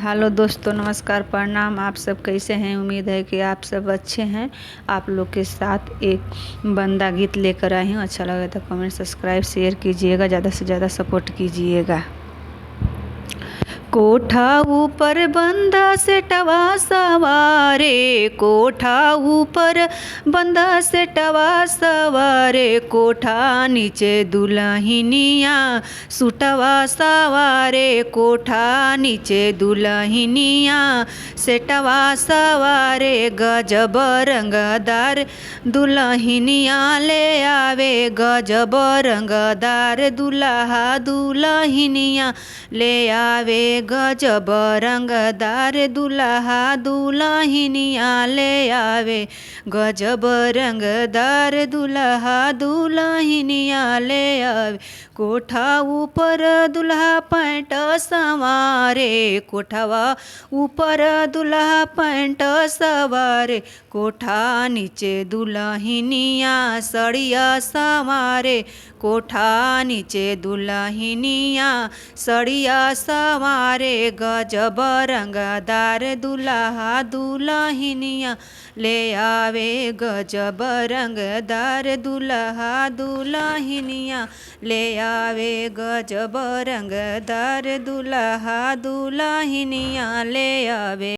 Hello दोस्तों, नमस्कार, प्रणाम। आप सब कैसे हैं? उम्मीद है कि आप सब अच्छे हैं। आप लोग के साथ एक बंदा गीत लेकर आई हूँ। अच्छा लगे तो कमेंट, सब्सक्राइब, शेयर कीजिएगा, ज़्यादा से ज़्यादा सपोर्ट कीजिएगा। कोठा ऊपर बंदा सेटवा सवारे, कोठा ऊपर बंदा सेटवा सवारे, कोठा नीचे दुल्हनिया सुटवा सवारे, कोठा नीचे दुल्हनिया सेटवा सवारे, गजब रंगदार दुल्हनिया ले आवे, गजब रंगदार दुल्हा दुल्हनिया ले आवे, गजब रंगदार दुल्हा दुल्हनिया ले आवे, गजब रंगदार दुल्हा दुल्हनिया ले आवे। कोठा ऊपर दुल्हा पैंट सवारे, कोठवा ऊपर दुल्हा पैंट सवारे, कोठा नीचे दुल्हनिया सड़िया सवारे, कोठा नीचे दुल्हनिया सड़िया सवारे, गजब रंगदार दुल्हा दुल्हनिया ले आवे, गजब रंगदार दुल्हा दुल्हनिया ले आवे, गजब रंगदार दुल्हा दुल्हनिया ले आवे।